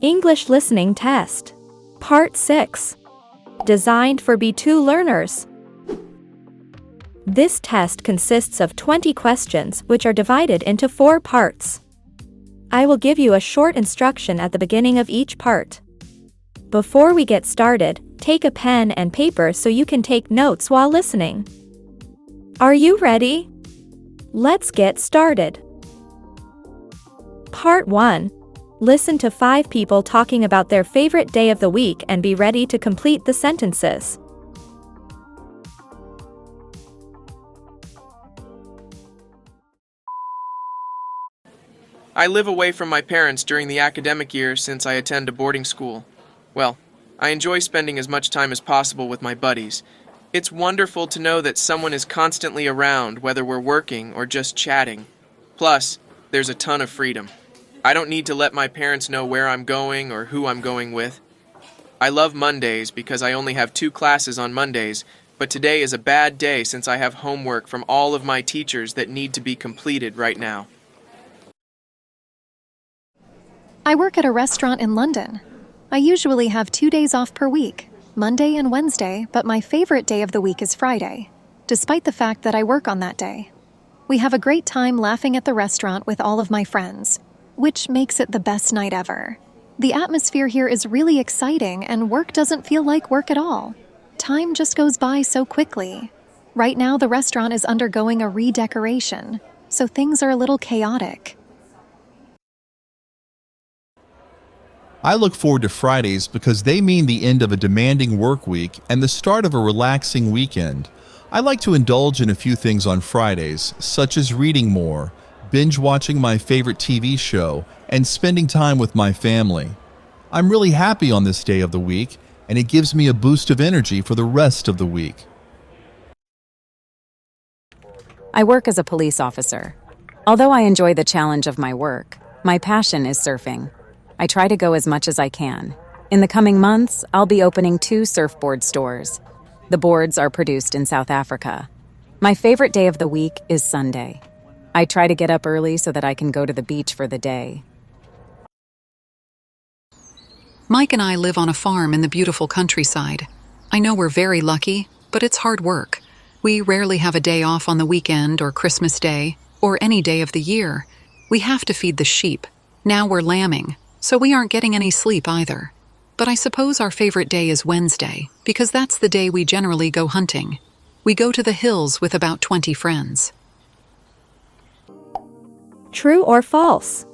English Listening Test. Part 6. Designed for B2 learners. This test consists of 20 questions which are divided into 4 parts. I will give you a short instruction at the beginning of each part. Before we get started, take a pen and paper so you can take notes while listening. Are you ready? Let's get started. Part 1. Listen to 5 people talking about their favorite day of the week and be ready to complete the sentences. I live away from my parents during the academic year since I attend a boarding school. Well, I enjoy spending as much time as possible with my buddies. It's wonderful to know that someone is constantly around, whether we're working or just chatting. Plus, there's a ton of freedom. I don't need to let my parents know where I'm going or who I'm going with. I love Mondays because I only have 2 classes on Mondays, but today is a bad day since I have homework from all of my teachers that need to be completed right now. I work at a restaurant in London. I usually have 2 days off per week, Monday and Wednesday, but my favorite day of the week is Friday, despite the fact that I work on that day. We have a great time laughing at the restaurant with all of my friends, which makes it the best night ever. The atmosphere here is really exciting and work doesn't feel like work at all. Time just goes by so quickly. Right now the restaurant is undergoing a redecoration, so things are a little chaotic. I look forward to Fridays because they mean the end of a demanding work week and the start of a relaxing weekend. I like to indulge in a few things on Fridays, such as reading more, binge watching my favorite TV show, and spending time with my family. I'm really happy on this day of the week, and it gives me a boost of energy for the rest of the week. I work as a police officer. Although I enjoy the challenge of my work, my passion is surfing. I try to go as much as I can. In the coming months, I'll be opening 2 surfboard stores. The boards are produced in South Africa. My favorite day of the week is Sunday. I try to get up early so that I can go to the beach for the day. Mike and I live on a farm in the beautiful countryside. I know we're very lucky, but it's hard work. We rarely have a day off on the weekend or Christmas Day, or any day of the year. We have to feed the sheep. Now we're lambing, so we aren't getting any sleep either. But I suppose our favorite day is Wednesday, because that's the day we generally go hunting. We go to the hills with about 20 friends. True or false?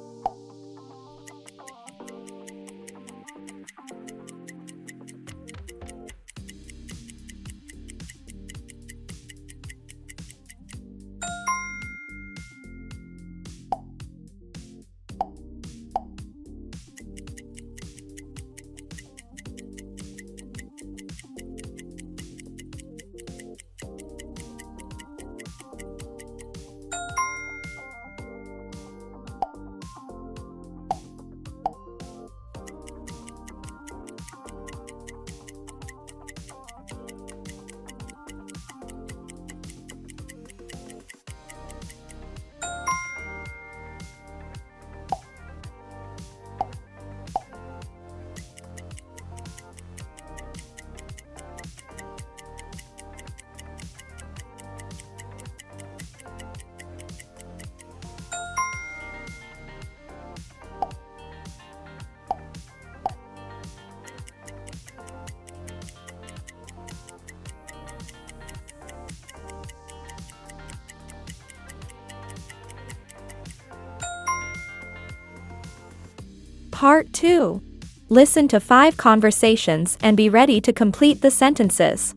Part 2. Listen to 5 conversations and be ready to complete the sentences.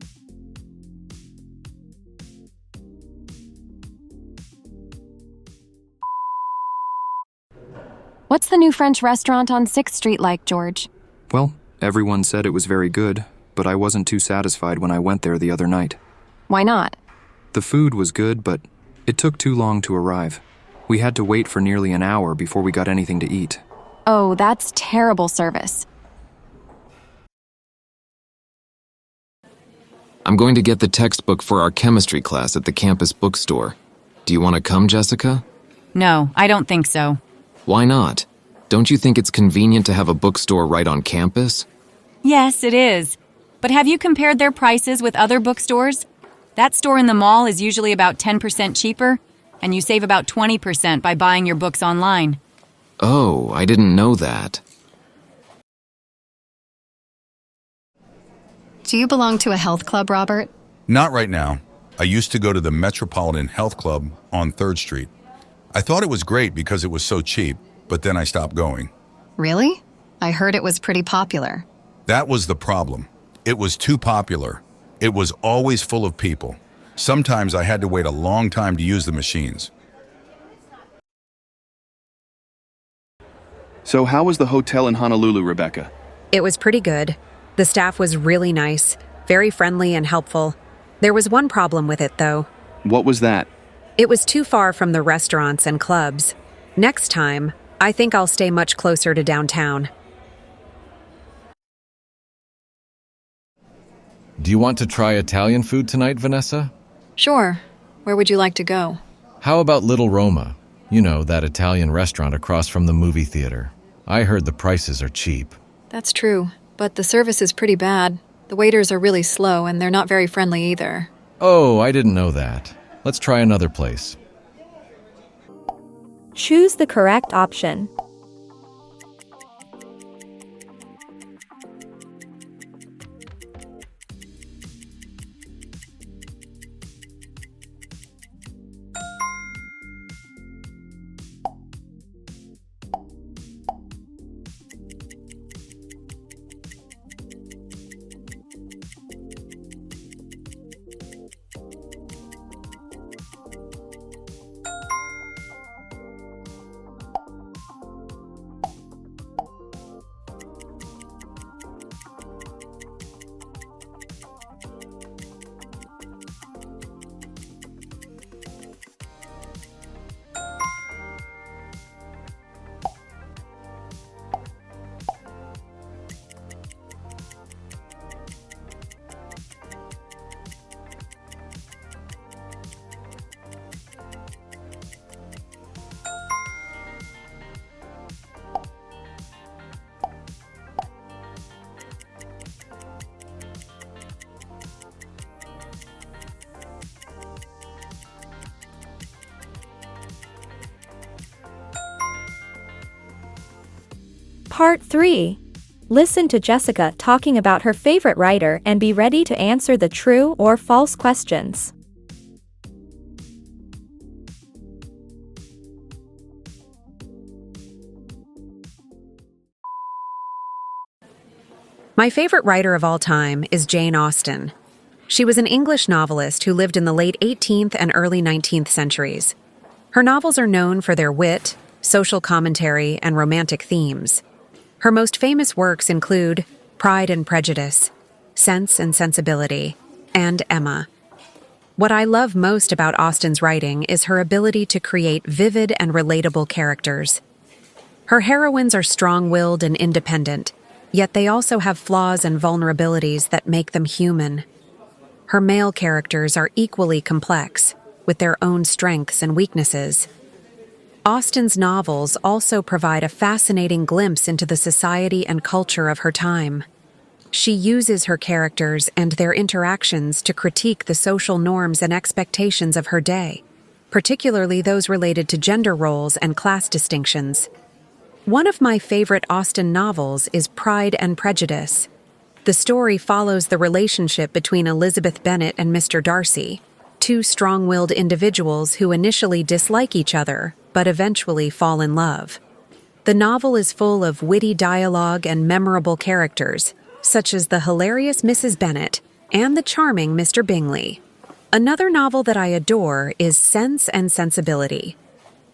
What's the new French restaurant on 6th Street like, George? Well, everyone said it was very good, but I wasn't too satisfied when I went there the other night. Why not? The food was good, but it took too long to arrive. We had to wait for nearly an hour before we got anything to eat. Oh, that's terrible service. I'm going to get the textbook for our chemistry class at the campus bookstore. Do you want to come, Jessica? No, I don't think so. Why not? Don't you think it's convenient to have a bookstore right on campus? Yes, it is. But have you compared their prices with other bookstores? That store in the mall is usually about 10% cheaper, and you save about 20% by buying your books online. Oh, I didn't know that. Do you belong to a health club, Robert? Not right now. I used to go to the Metropolitan Health Club on 3rd Street. I thought it was great because it was so cheap, but then I stopped going. Really? I heard it was pretty popular. That was the problem. It was too popular. It was always full of people. Sometimes I had to wait a long time to use the machines. So how was the hotel in Honolulu, Rebecca? It was pretty good. The staff was really nice, very friendly and helpful. There was one problem with it, though. What was that? It was too far from the restaurants and clubs. Next time, I think I'll stay much closer to downtown. Do you want to try Italian food tonight, Vanessa? Sure. Where would you like to go? How about Little Roma? You know, that Italian restaurant across from the movie theater. I heard the prices are cheap. That's true, but the service is pretty bad. The waiters are really slow and they're not very friendly either. Oh, I didn't know that. Let's try another place. Choose the correct option. Part 3. Listen to Jessica talking about her favorite writer and be ready to answer the true or false questions. My favorite writer of all time is Jane Austen. She was an English novelist who lived in the late 18th and early 19th centuries. Her novels are known for their wit, social commentary, and romantic themes. Her most famous works include Pride and Prejudice, Sense and Sensibility, and Emma. What I love most about Austen's writing is her ability to create vivid and relatable characters. Her heroines are strong-willed and independent, yet they also have flaws and vulnerabilities that make them human. Her male characters are equally complex, with their own strengths and weaknesses. Austen's novels also provide a fascinating glimpse into the society and culture of her time. She uses her characters and their interactions to critique the social norms and expectations of her day, particularly those related to gender roles and class distinctions. One of my favorite Austen novels is Pride and Prejudice. The story follows the relationship between Elizabeth Bennet and Mr. Darcy, two strong-willed individuals who initially dislike each other, but eventually fall in love. The novel is full of witty dialogue and memorable characters, such as the hilarious Mrs. Bennet and the charming Mr. Bingley. Another novel that I adore is Sense and Sensibility.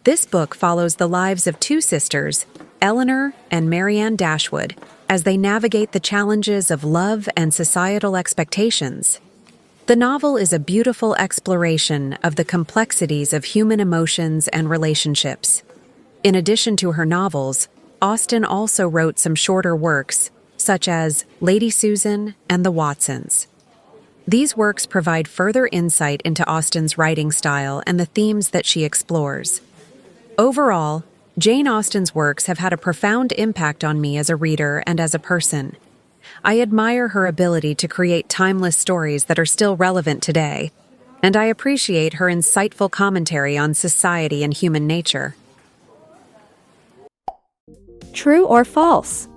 This book follows the lives of two sisters, Eleanor and Marianne Dashwood, as they navigate the challenges of love and societal expectations. The novel is a beautiful exploration of the complexities of human emotions and relationships. In addition to her novels, Austen also wrote some shorter works, such as Lady Susan and The Watsons. These works provide further insight into Austen's writing style and the themes that she explores. Overall, Jane Austen's works have had a profound impact on me as a reader and as a person. I admire her ability to create timeless stories that are still relevant today, and I appreciate her insightful commentary on society and human nature. True or false?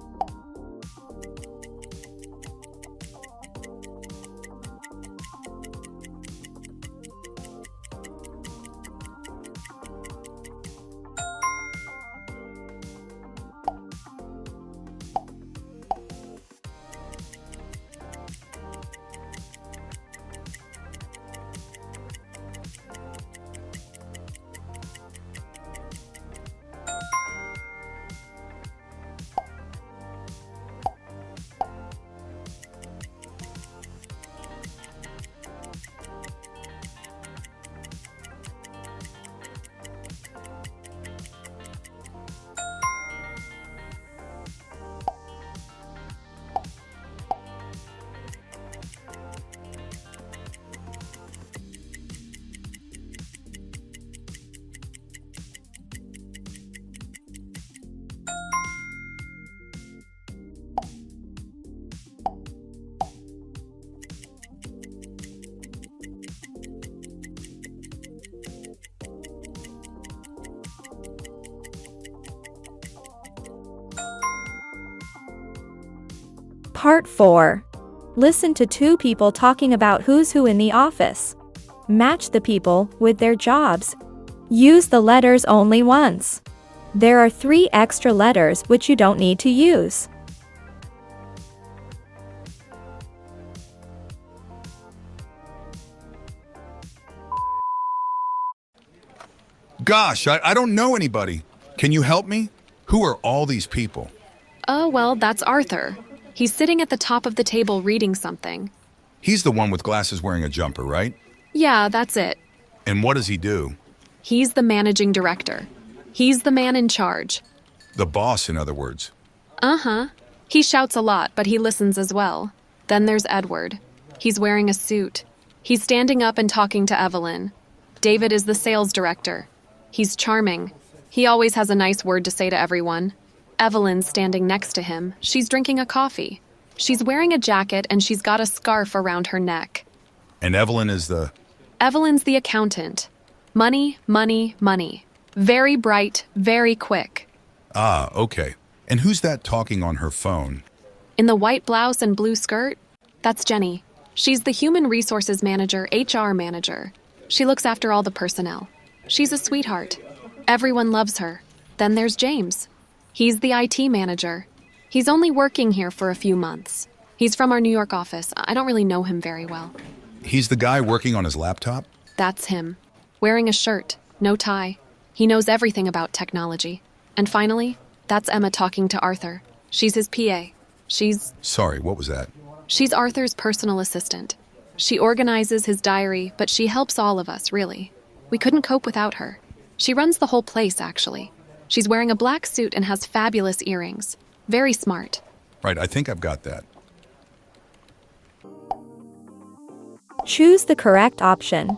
Part 4. Listen to two people talking about who's who in the office. Match the people with their jobs. Use the letters only once. There are 3 extra letters which you don't need to use. Gosh, I don't know anybody. Can you help me? Who are all these people? Well, that's Arthur. He's sitting at the top of the table reading something. He's the one with glasses wearing a jumper, right? Yeah, that's it. And what does he do? He's the managing director. He's the man in charge. The boss, in other words. Uh-huh. He shouts a lot, but he listens as well. Then there's Edward. He's wearing a suit. He's standing up and talking to Evelyn. David is the sales director. He's charming. He always has a nice word to say to everyone. Evelyn's standing next to him. She's drinking a coffee. She's wearing a jacket and she's got a scarf around her neck. And Evelyn is the... Evelyn's the accountant. Money, money, money. Very bright, very quick. Ah, okay. And who's that talking on her phone? In the white blouse and blue skirt? That's Jenny. She's the human resources manager, HR manager. She looks after all the personnel. She's a sweetheart. Everyone loves her. Then there's James. He's the IT manager. He's only working here for a few months. He's from our New York office. I don't really know him very well. He's the guy working on his laptop? That's him. Wearing a shirt, no tie. He knows everything about technology. And finally, that's Emma talking to Arthur. She's his PA. Sorry, what was that? She's Arthur's personal assistant. She organizes his diary, but she helps all of us, really. We couldn't cope without her. She runs the whole place, actually. She's wearing a black suit and has fabulous earrings. Very smart. Right, I think I've got that. Choose the correct option.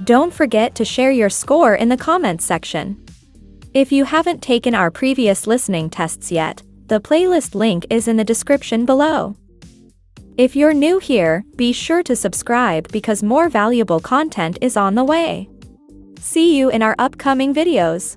Don't forget to share your score in the comments section. If you haven't taken our previous listening tests yet, the playlist link is in the description below. If you're new here, be sure to subscribe because more valuable content is on the way. See you in our upcoming videos.